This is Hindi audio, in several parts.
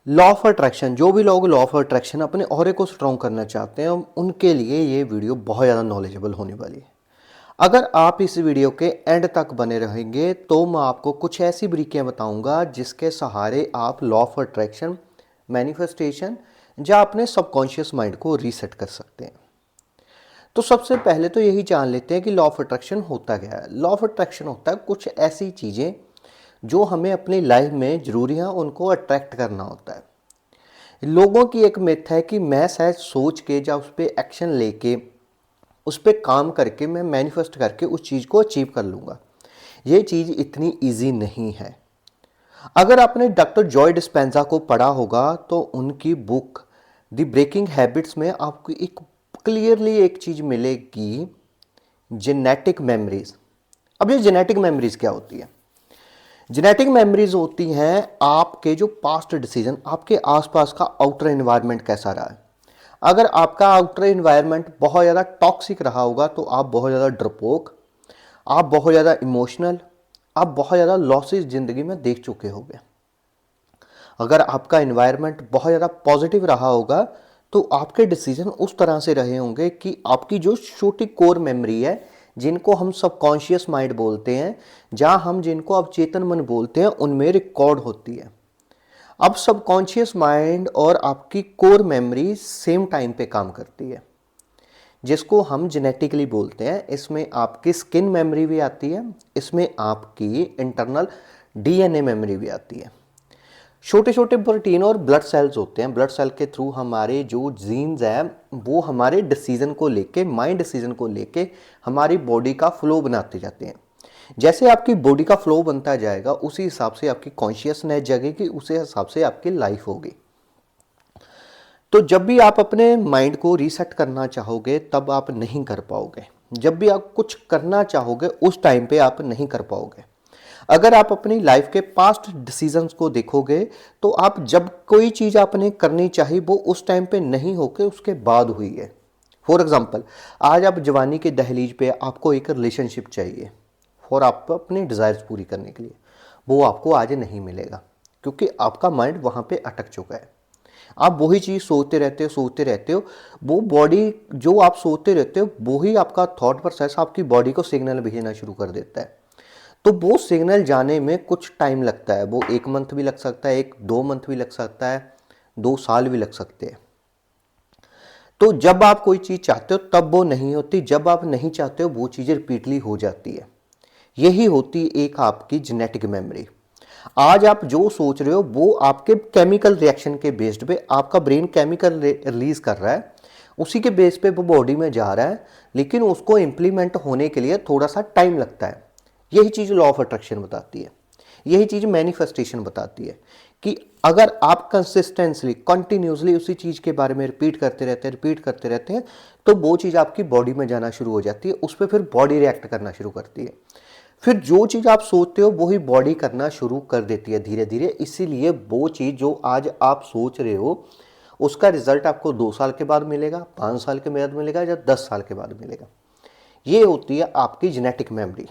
लॉ ऑफ अट्रैक्शन, जो भी लोग लॉ ऑफ अट्रैक्शन अपने ऑरे को स्ट्रॉन्ग करना चाहते हैं उनके लिए ये वीडियो बहुत ज़्यादा नॉलेजेबल होने वाली है। अगर आप इस वीडियो के एंड तक बने रहेंगे तो मैं आपको कुछ ऐसी बारीकियां बताऊंगा जिसके सहारे आप लॉ ऑफ अट्रैक्शन, मैनिफेस्टेशन या अपने सबकॉन्शियस माइंड को रीसेट कर सकते हैं। तो सबसे पहले तो यही जान लेते हैं कि लॉ ऑफ अट्रैक्शन होता क्या है। लॉ ऑफ अट्रैक्शन होता है कुछ ऐसी चीज़ें जो हमें अपनी लाइफ में ज़रूरी हैं उनको अट्रैक्ट करना होता है। लोगों की एक मिथ है कि मैं शायद सोच के या उस पर एक्शन लेके उस पर काम करके मैं मैनिफेस्ट करके उस चीज़ को अचीव कर लूँगा। ये चीज़ इतनी ईजी नहीं है। अगर आपने डॉक्टर जॉय डिस्पेंजा को पढ़ा होगा तो उनकी बुक द ब्रेकिंग हैबिट्स में आपको एक क्लियरली एक चीज़ मिलेगी, जेनेटिक मेमोरीज। अब ये जेनेटिक मेमोरीज क्या होती है? जेनेटिक मेमोरीज होती हैं आपके जो पास्ट डिसीजन, आपके आसपास का आउटर एनवायरनमेंट कैसा रहा है। अगर आपका आउटर एनवायरनमेंट बहुत ज़्यादा टॉक्सिक रहा होगा तो आप बहुत ज़्यादा डरपोक, आप बहुत ज़्यादा इमोशनल, आप बहुत ज़्यादा लॉसेस ज़िंदगी में देख चुके होंगे। अगर आपका एनवायरनमेंट बहुत ज़्यादा पॉजिटिव रहा होगा तो आपके डिसीजन उस तरह से रहे होंगे कि आपकी जो छोटी कोर मेमोरी है, जिनको हम सबकॉन्शियस माइंड बोलते हैं, जहाँ हम जिनको अवचेतन मन बोलते हैं, उनमें रिकॉर्ड होती है। अब सबकॉन्शियस माइंड और आपकी कोर मेमोरी सेम टाइम पे काम करती है, जिसको हम जेनेटिकली बोलते हैं। इसमें आपकी स्किन मेमोरी भी आती है, इसमें आपकी इंटरनल डीएनए मेमोरी भी आती है। छोटे छोटे प्रोटीन और ब्लड सेल्स होते हैं, ब्लड सेल के थ्रू हमारे जो जीन्स हैं वो हमारे डिसीजन को लेके, माइंड डिसीजन को लेके हमारी बॉडी का फ्लो बनाते जाते हैं। जैसे आपकी बॉडी का फ्लो बनता जाएगा उसी हिसाब से आपकी कॉन्शियसनेस जगेगी, उसी हिसाब से आपकी लाइफ होगी। तो जब भी आप अपने माइंड को रीसेट करना चाहोगे तब आप नहीं कर पाओगे। जब भी आप कुछ करना चाहोगे उस टाइम पे आप नहीं कर पाओगे। अगर आप अपनी लाइफ के पास्ट डिसीजंस को देखोगे तो आप जब कोई चीज़ आपने करनी चाहिए वो उस टाइम पे नहीं होके उसके बाद हुई है। फॉर एग्जांपल, आज आप जवानी के दहलीज पे आपको एक रिलेशनशिप चाहिए और आप अपनी डिज़ायर्स पूरी करने के लिए, वो आपको आज नहीं मिलेगा क्योंकि आपका माइंड वहाँ पे अटक चुका है। आप वही चीज़ सोचते रहते हो। वो बॉडी जो आप सोचते रहते हो वही आपका थॉट प्रोसेस आपकी बॉडी को सिग्नल भेजना शुरू कर देता है। तो वो सिग्नल जाने में कुछ टाइम लगता है, वो 1 मंथ भी लग सकता है, 1-2 मंथ भी लग सकता है, 2 साल भी लग सकते हैं। तो जब आप कोई चीज़ चाहते हो तब वो नहीं होती, जब आप नहीं चाहते हो वो चीज़ रिपीटली हो जाती है। यही होती एक आपकी जेनेटिक मेमोरी। आज आप जो सोच रहे हो वो आपके केमिकल रिएक्शन के बेस्ड पे आपका ब्रेन केमिकल रिलीज कर रहा है, उसी के बेस पे वो बॉडी में जा रहा है, लेकिन उसको इम्प्लीमेंट होने के लिए थोड़ा सा टाइम लगता है। यही चीज़ लॉ ऑफ अट्रैक्शन बताती है, यही चीज़ मैनिफेस्टेशन बताती है कि अगर आप कंसिस्टेंसली कंटिन्यूसली उसी चीज़ के बारे में रिपीट करते रहते हैं तो वो चीज़ आपकी बॉडी में जाना शुरू हो जाती है, उस पर फिर बॉडी रिएक्ट करना शुरू करती है। फिर जो चीज़ आप सोचते हो वही बॉडी करना शुरू कर देती है धीरे धीरे। इसीलिए वो चीज़ जो आज आप सोच रहे हो उसका रिजल्ट आपको 2 साल के बाद मिलेगा, 5 साल के बाद मिलेगा या 10 साल के बाद मिलेगा। ये होती है आपकी जेनेटिक मेमोरी।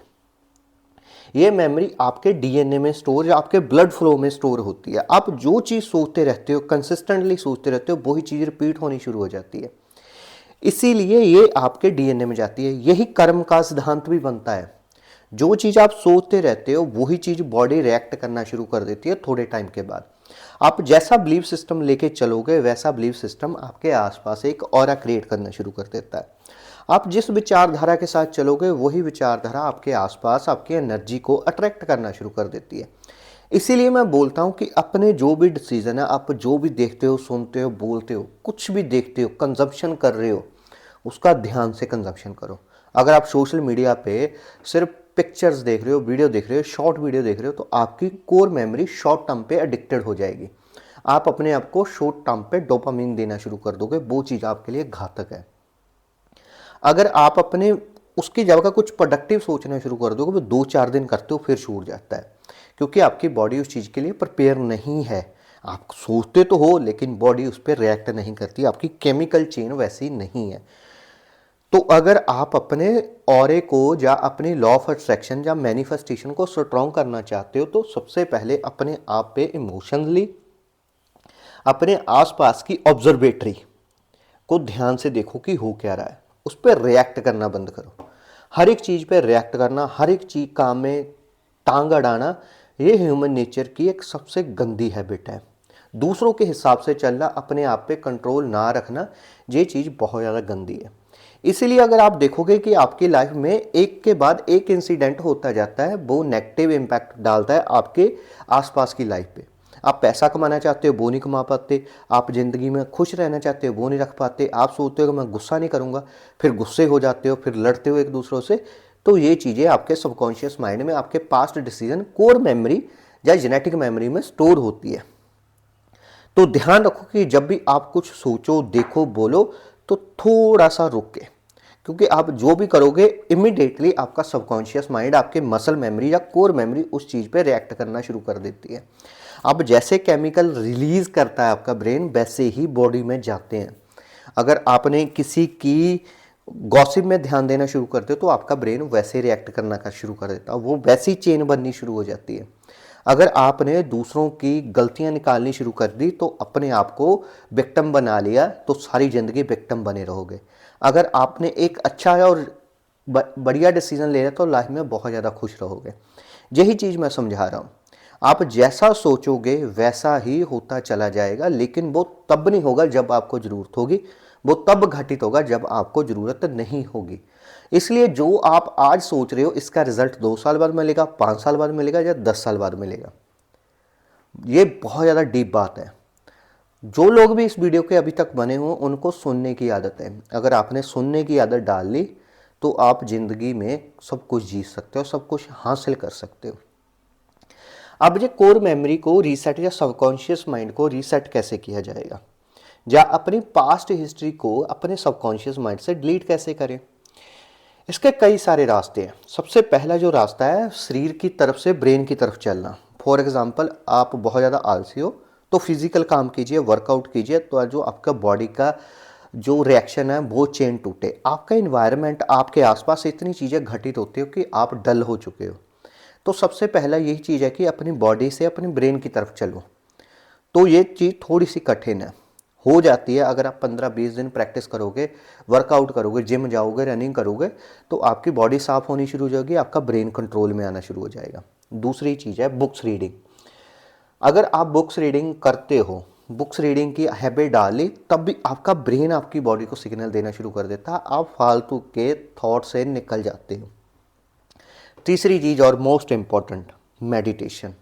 ये मेमोरी आपके डीएनए में स्टोर या आपके ब्लड फ्लो में स्टोर होती है। आप जो चीज़ सोचते रहते हो, कंसिस्टेंटली सोचते रहते हो, वही चीज़ रिपीट होनी शुरू हो जाती है। इसीलिए ये आपके डीएनए में जाती है। यही कर्म का सिद्धांत भी बनता है। जो चीज़ आप सोचते रहते हो वही चीज़ बॉडी रिएक्ट करना शुरू कर देती है थोड़े टाइम के बाद। आप जैसा बिलीफ सिस्टम लेके चलोगे वैसा बिलीफ सिस्टम आपके आसपास एक ऑरा क्रिएट करना शुरू कर देता है। आप जिस विचारधारा के साथ चलोगे वही विचारधारा आपके आसपास आपकी एनर्जी को अट्रैक्ट करना शुरू कर देती है। इसीलिए मैं बोलता हूँ कि अपने जो भी डिसीजन है, आप जो भी देखते हो, सुनते हो, बोलते हो, कुछ भी देखते हो, कंजप्शन कर रहे हो, उसका ध्यान से कंजप्शन करो। अगर आप सोशल मीडिया पे सिर्फ पिक्चर्स देख रहे हो, वीडियो देख रहे हो, शॉर्ट वीडियो देख रहे हो तो आपकी कोर मेमोरी शॉर्ट टर्म पे एडिक्टेड हो जाएगी। आप अपने आप को शॉर्ट टर्म पे डोपामिन देना शुरू कर दोगे, वो चीज़ आपके लिए घातक है। अगर आप अपने उसकी जगह कुछ प्रोडक्टिव सोचना शुरू कर दोगे, वो 2-4 दिन करते हो फिर छूट जाता है क्योंकि आपकी बॉडी उस चीज़ के लिए प्रिपेयर नहीं है। आप सोचते तो हो लेकिन बॉडी उस पर रिएक्ट नहीं करती, आपकी केमिकल चेन वैसी नहीं है। तो अगर आप अपने ऑरे को या अपनी लॉ ऑफ अट्रैक्शन या मैनिफेस्टेशन को स्ट्रॉन्ग करना चाहते हो तो सबसे पहले अपने आप पे इमोशनली, अपने आसपास की ऑब्जर्वेटरी को ध्यान से देखो कि हो क्या रहा है, उस पर रिएक्ट करना बंद करो। हर एक चीज़ पे रिएक्ट करना, हर एक चीज़ काम में टांग अड़ाना, ये ह्यूमन नेचर की एक सबसे गंदी हैबिट है। दूसरों के हिसाब से चलना, अपने आप पे कंट्रोल ना रखना, ये चीज़ बहुत ज़्यादा गंदी है। इसीलिए अगर आप देखोगे कि आपकी लाइफ में एक के बाद एक इंसिडेंट होता जाता है, वो नेगेटिव इम्पैक्ट डालता है आपके आसपास की लाइफ पे। आप पैसा कमाना चाहते हो, वो नहीं कमा पाते। आप ज़िंदगी में खुश रहना चाहते हो, वो नहीं रख पाते। आप सोचते हो कि मैं गुस्सा नहीं करूँगा, फिर गुस्से हो जाते हो, फिर लड़ते हो एक दूसरों से। तो ये चीज़ें आपके सबकॉन्शियस माइंड में, आपके पास्ट डिसीजन, कोर मेमोरी या जेनेटिक मेमोरी में स्टोर होती है। तो ध्यान रखो कि जब भी आप कुछ सोचो, देखो, बोलो, तो थोड़ा सा रुक के, क्योंकि आप जो भी करोगे इमिडिएटली आपका सबकॉन्शियस माइंड, आपके मसल मेमोरी या कोर मेमोरी उस चीज़ पे रिएक्ट करना शुरू कर देती है। अब जैसे केमिकल रिलीज करता है आपका ब्रेन, वैसे ही बॉडी में जाते हैं। अगर आपने किसी की गॉसिप में ध्यान देना शुरू करते हो तो आपका ब्रेन वैसे रिएक्ट करना का शुरू कर देता है, वो वैसी चेन बननी शुरू हो जाती है। अगर आपने दूसरों की गलतियां निकालनी शुरू कर दी तो अपने आप को विक्टिम बना लिया, तो सारी ज़िंदगी विक्टिम बने रहोगे। अगर आपने एक अच्छा और बढ़िया डिसीजन ले लिया तो लाइफ में बहुत ज़्यादा खुश रहोगे। यही चीज़ मैं समझा रहा हूँ। आप जैसा सोचोगे वैसा ही होता चला जाएगा, लेकिन वो तब नहीं होगा जब आपको ज़रूरत होगी, वो तब घटित होगा जब आपको ज़रूरत नहीं होगी। इसलिए जो आप आज सोच रहे हो इसका रिजल्ट 2 साल बाद मिलेगा, 5 साल बाद मिलेगा या 10 साल बाद मिलेगा। ये बहुत ज़्यादा डीप बात है। जो लोग भी इस वीडियो के अभी तक बने हो उनको सुनने की आदत है। अगर आपने सुनने की आदत डाल ली तो आप ज़िंदगी में सब कुछ जीत सकते हो, सब कुछ हासिल कर सकते हो। अब ये कोर मेमोरी को रीसेट या सबकॉन्शियस माइंड को रीसेट कैसे किया जाएगा, या अपनी पास्ट हिस्ट्री को अपने सबकॉन्शियस माइंड से डिलीट कैसे करें? इसके कई सारे रास्ते हैं। सबसे पहला जो रास्ता है, शरीर की तरफ से ब्रेन की तरफ चलना। फॉर एग्जांपल, आप बहुत ज़्यादा आलसी हो तो फिजिकल काम कीजिए, वर्कआउट कीजिए, तो जो आपका बॉडी का जो रिएक्शन है वो चेन टूटे। आपका इन्वायरमेंट, आपके आसपास इतनी चीज़ें घटित होती हो कि आप डल हो चुके हो। तो सबसे पहला यही चीज़ है कि अपनी बॉडी से अपने ब्रेन की तरफ चलो। तो ये चीज़ थोड़ी सी कठिन है, हो जाती है। अगर आप 15-20 दिन प्रैक्टिस करोगे, वर्कआउट करोगे, जिम जाओगे, रनिंग करोगे, तो आपकी बॉडी साफ होनी शुरू हो जाएगी, आपका ब्रेन कंट्रोल में आना शुरू हो जाएगा। दूसरी चीज़ है बुक्स रीडिंग। अगर आप बुक्स रीडिंग करते हो, बुक्स रीडिंग की हैबिट डाली, तब भी आपका ब्रेन आपकी बॉडी को सिग्नल देना शुरू कर देता है, आप फालतू के थॉट से निकल जाते हो। तीसरी चीज़ और मोस्ट इम्पॉर्टेंट, मेडिटेशन,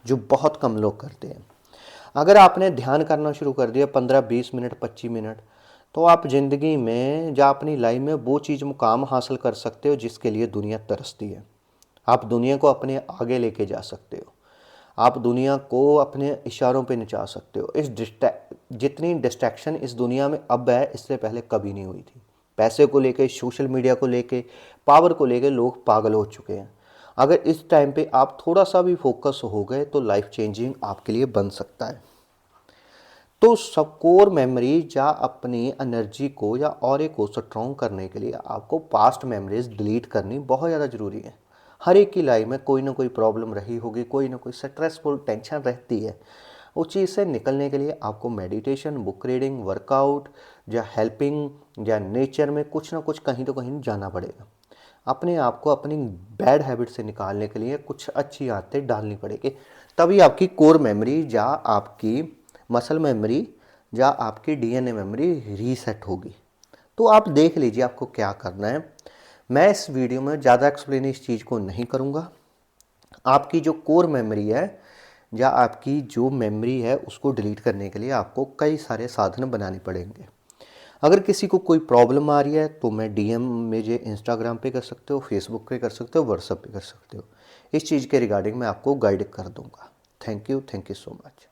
जो बहुत कम लोग करते हैं। अगर आपने ध्यान करना शुरू कर दिया 15-20 मिनट, 25 मिनट, तो आप ज़िंदगी में या अपनी लाइफ में वो चीज़ मुकाम हासिल कर सकते हो जिसके लिए दुनिया तरसती है। आप दुनिया को अपने आगे लेके जा सकते हो, आप दुनिया को अपने इशारों पे नचा सकते हो। जितनी डिस्ट्रैक्शन इस दुनिया में अब है, इससे पहले कभी नहीं हुई थी। पैसे को लेके, सोशल मीडिया को लेके, पावर को लेके लोग पागल हो चुके हैं। अगर इस टाइम पे आप थोड़ा सा भी फोकस हो गए तो लाइफ चेंजिंग आपके लिए बन सकता है। तो सब कोर मेमोरी या अपनी एनर्जी को या ऑरे को स्ट्रॉन्ग करने के लिए आपको पास्ट मेमोरीज डिलीट करनी बहुत ज़्यादा ज़रूरी है। हर एक की लाइफ में कोई ना कोई प्रॉब्लम रही होगी, कोई ना कोई स्ट्रेसफुल टेंशन रहती है। उस चीज़ से निकलने के लिए आपको मेडिटेशन, बुक रीडिंग, वर्कआउट या हेल्पिंग या नेचर में कुछ ना कुछ कहीं तो कहीं जाना पड़ेगा। अपने आप को अपनी बैड हैबिट से निकालने के लिए कुछ अच्छी आदतें डालनी पड़ेगी, तभी आपकी कोर मेमोरी या आपकी मसल मेमोरी या आपकी डीएनए मेमोरी रीसेट होगी। तो आप देख लीजिए आपको क्या करना है। मैं इस वीडियो में ज़्यादा एक्सप्लेन इस चीज़ को नहीं करूँगा। आपकी जो कोर मेमोरी है या आपकी जो मेमोरी है उसको डिलीट करने के लिए आपको कई सारे साधन बनाने पड़ेंगे। अगर किसी को कोई प्रॉब्लम आ रही है तो मैं डीएम मुझे इंस्टाग्राम पे कर सकते हो, फेसबुक पे कर सकते हो, व्हाट्सएप पे कर सकते हो। इस चीज़ के रिगार्डिंग मैं आपको गाइड कर दूंगा। Thank you so much.